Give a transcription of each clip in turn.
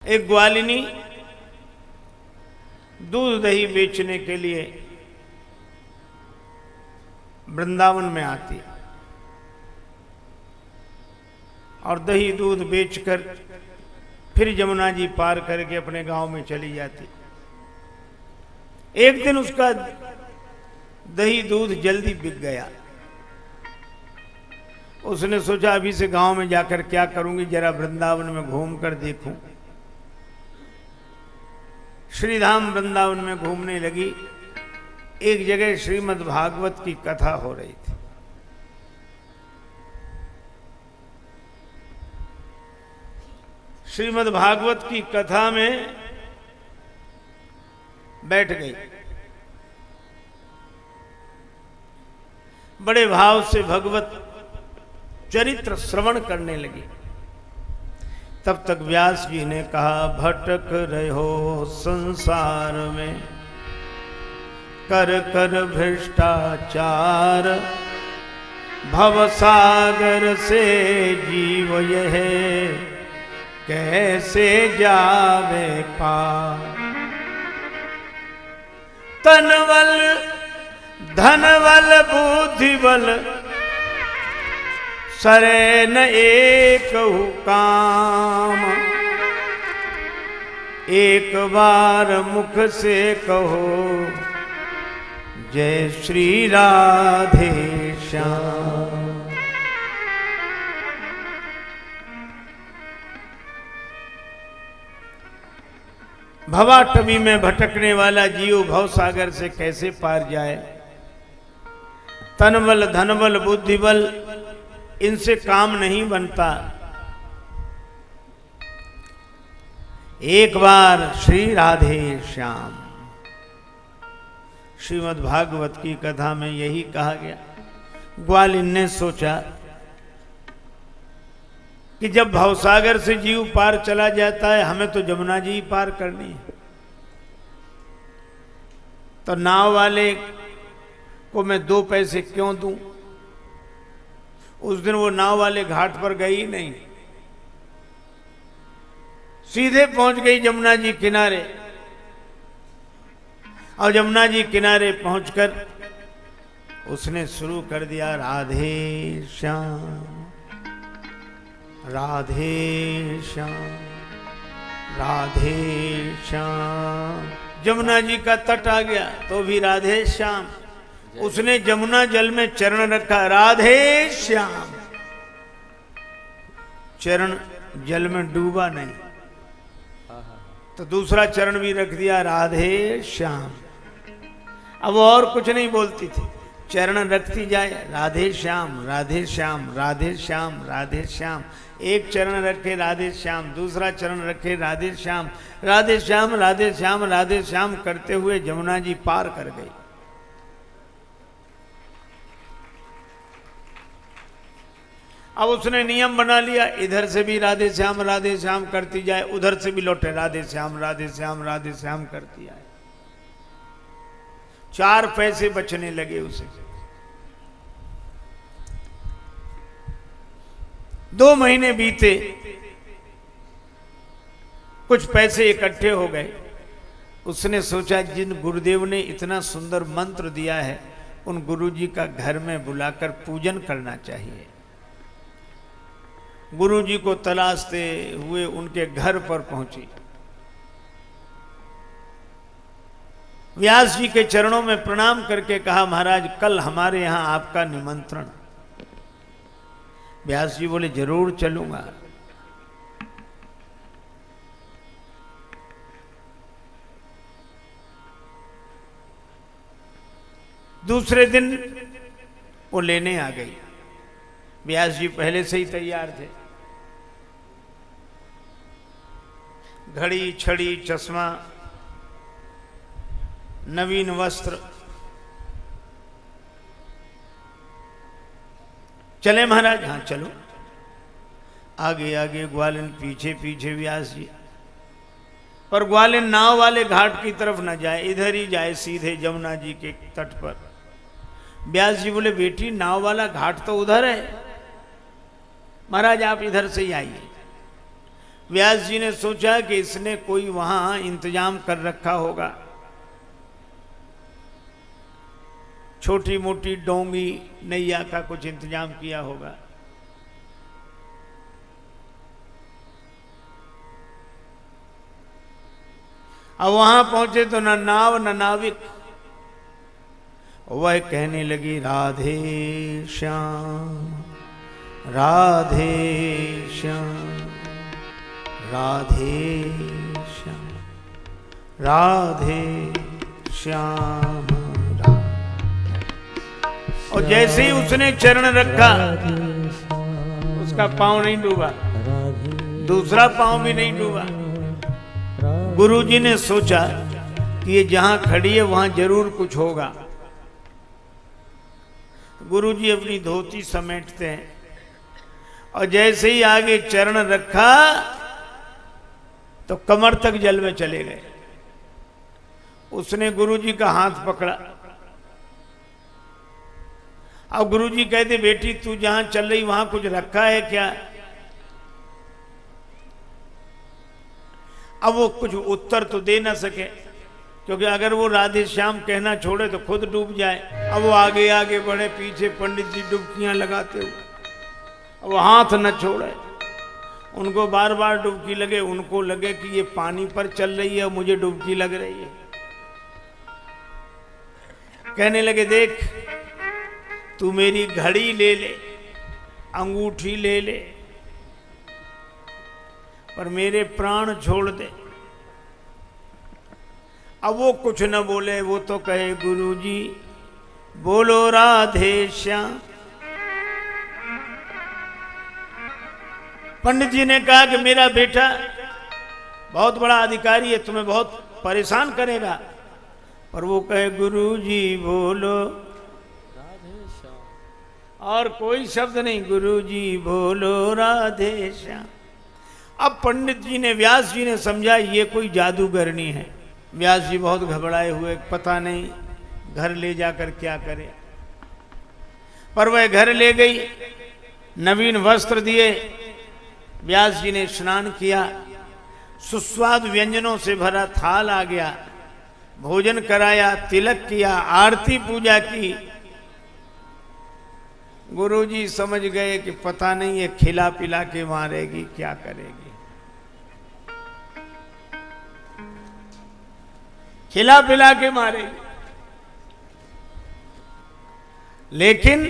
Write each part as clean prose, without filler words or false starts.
एक ग्वालिनी दूध दही बेचने के लिए वृंदावन में आती और दही दूध बेचकर फिर जमुना जी पार करके अपने गांव में चली जाती। एक दिन उसका दही दूध जल्दी बिक गया। उसने सोचा अभी से गांव में जाकर क्या करूंगी, जरा वृंदावन में घूम कर देखूं। श्रीधाम वृंदावन में घूमने लगी। एक जगह श्रीमद् भागवत की कथा हो रही थी। श्रीमद् भागवत की कथा में बैठ गई। बड़े भाव से भगवत चरित्र श्रवण करने लगी। तब तक व्यास जी ने कहा, भटक रहे हो संसार में, कर कर भ्रष्टाचार, भवसागर से जीव यह कैसे जावे पार। तनवल धनवल बुद्धिबल, सरे न एक काम। एक बार मुख से कहो, जय श्री राधे श्याम। भवाटवी में भटकने वाला जीव भवसागर से कैसे पार जाए। तनबल धनबल बुद्धिबल इनसे काम नहीं बनता। एक बार श्री राधे श्याम। श्रीमद् भागवत की कथा में यही कहा गया। ग्वालिन ने सोचा कि जब भवसागर से जीव पार चला जाता है, हमें तो जमुना जी पार करनी है, तो नाव वाले को मैं 2 पैसे क्यों दूं। उस दिन वो नाव वाले घाट पर गई नहीं, सीधे पहुंच गई जमुना जी किनारे। और जमुना जी किनारे पहुंचकर उसने शुरू कर दिया, राधे श्याम राधे श्याम राधे श्याम। जमुना जी का तट आ गया तो भी राधे श्याम। उसने जमुना जल में चरण रखा, राधे श्याम। चरण जल में डूबा नहीं, तो दूसरा चरण भी रख दिया, राधे श्याम। अब वो और कुछ नहीं बोलती थी, चरण रखती जाए, राधे श्याम राधे श्याम राधे श्याम राधे श्याम। एक चरण रखे राधे श्याम, दूसरा चरण रखे राधे श्याम, राधे श्याम राधे श्याम राधे श्याम करते हुए जमुना जी पार कर गई। अब उसने नियम बना लिया, इधर से भी राधे श्याम करती जाए, उधर से भी लौटे राधे श्याम राधे श्याम करती आए। 4 पैसे बचने लगे उसे। 2 महीने बीते, कुछ पैसे इकट्ठे हो गए। उसने सोचा, जिन गुरुदेव ने इतना सुंदर मंत्र दिया है, उन गुरुजी का घर में बुलाकर पूजन करना चाहिए। गुरुजी को तलाशते हुए उनके घर पर पहुंची। व्यास जी के चरणों में प्रणाम करके कहा, महाराज कल हमारे यहां आपका निमंत्रण। व्यास जी बोले, जरूर चलूंगा। दूसरे दिन वो लेने आ गई। व्यास जी पहले से ही तैयार थे, घड़ी छड़ी चश्मा नवीन वस्त्र। चले महाराज? हाँ चलो। आगे आगे ग्वालिन, पीछे पीछे व्यास जी। पर ग्वालिन नाव वाले घाट की तरफ न जाए, इधर ही जाए सीधे जमुना जी के तट पर। व्यास जी बोले, बेटी नाव वाला घाट तो उधर है, महाराज आप इधर से ही आइए। व्यास जी ने सोचा कि इसने कोई वहां इंतजाम कर रखा होगा, छोटी मोटी डोंगी नैया का कुछ इंतजाम किया होगा। अब वहां पहुंचे तो न नाव न नाविक। वह कहने लगी राधे श्याम राधे श्याम राधे श्याम राधे श्याम। और जैसे ही उसने चरण रखा उसका पांव नहीं डूबा, दूसरा पांव भी नहीं डूबा। गुरुजी ने सोचा कि ये जहां खड़ी है वहां जरूर कुछ होगा। गुरुजी अपनी धोती समेटते हैं और जैसे ही आगे चरण रखा तो कमर तक जल में चले गए। उसने गुरुजी का हाथ पकड़ा। अब गुरुजी कहते बेटी तू जहां चल रही वहां कुछ रखा है क्या? अब वो कुछ उत्तर तो दे ना सके, क्योंकि अगर वो राधे श्याम कहना छोड़े तो खुद डूब जाए। अब वो आगे आगे बढ़े, पीछे पंडित जी डुबकियां लगाते हुए, अब वो हाथ न छोड़े। उनको बार बार डुबकी लगे, उनको लगे कि ये पानी पर चल रही है, मुझे डुबकी लग रही है। कहने लगे देख तू मेरी घड़ी ले ले, अंगूठी ले ले, पर मेरे प्राण छोड़ दे। अब वो कुछ न बोले, वो तो कहे गुरुजी बोलो राधे श्याम। पंडित जी ने कहा कि मेरा बेटा बहुत बड़ा अधिकारी है, तुम्हें बहुत परेशान करेगा, पर वो कहे गुरुजी बोलो राधे श्याम, और कोई शब्द नहीं, गुरुजी बोलो राधे श्याम। अब पंडित जी ने, व्यास जी ने समझा ये कोई जादूगरनी है। व्यास जी बहुत घबराए हुए, पता नहीं घर ले जाकर क्या करे। पर वह घर ले गई, नवीन वस्त्र दिए, व्यास जी ने स्नान किया, सुस्वाद व्यंजनों से भरा थाल आ गया, भोजन कराया, तिलक किया, आरती पूजा की। गुरुजी समझ गए कि पता नहीं ये खिला पिला के मारेगी, क्या करेगी। खिला पिला के मारेगी। लेकिन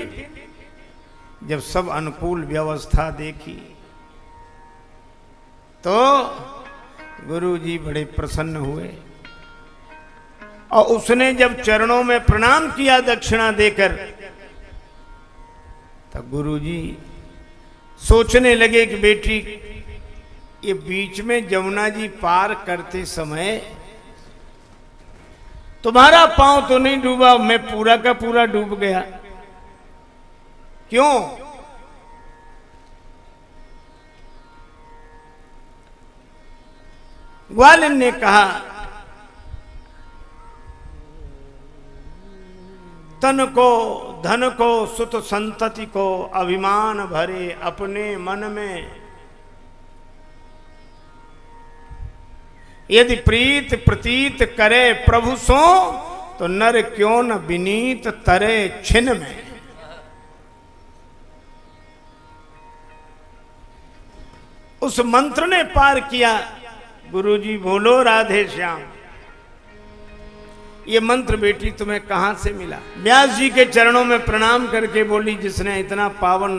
जब सब अनुकूल व्यवस्था देखी तो गुरुजी बड़े प्रसन्न हुए और उसने जब चरणों में प्रणाम किया दक्षिणा देकर, तब गुरुजी सोचने लगे कि बेटी ये बीच में जमुना जी पार करते समय तुम्हारा पांव तो नहीं डूबा, मैं पूरा का पूरा डूब गया। क्यों? ग्वालिन ने कहा तन को धन को सुत संतति को अभिमान भरे अपने मन में, यदि प्रीत प्रतीत करे प्रभु सो तो नर क्यों न विनीत तरे छिन में। उस मंत्र ने पार किया। गुरुजी बोलो राधे श्याम। ये मंत्र बेटी तुम्हें कहां से मिला? व्यास जी के चरणों में प्रणाम करके बोली जिसने इतना पावन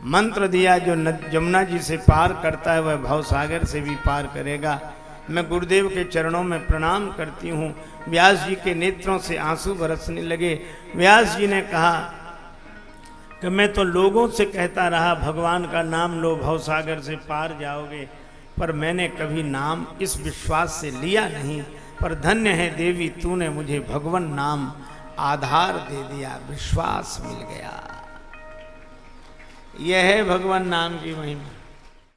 मंत्र दिया जो जमुना जी से पार करता है वह भवसागर से भी पार करेगा। मैं गुरुदेव के चरणों में प्रणाम करती हूँ। व्यास जी के नेत्रों से आंसू बरसने लगे। व्यास जी ने कहा कि मैं तो लोगों से कहता रहा भगवान का नाम लो भवसागर से पार जाओगे, पर मैंने कभी नाम इस विश्वास से लिया नहीं। पर धन्य है देवी तूने मुझे भगवान नाम आधार दे दिया, विश्वास मिल गया। यह है भगवान नाम की महिमा।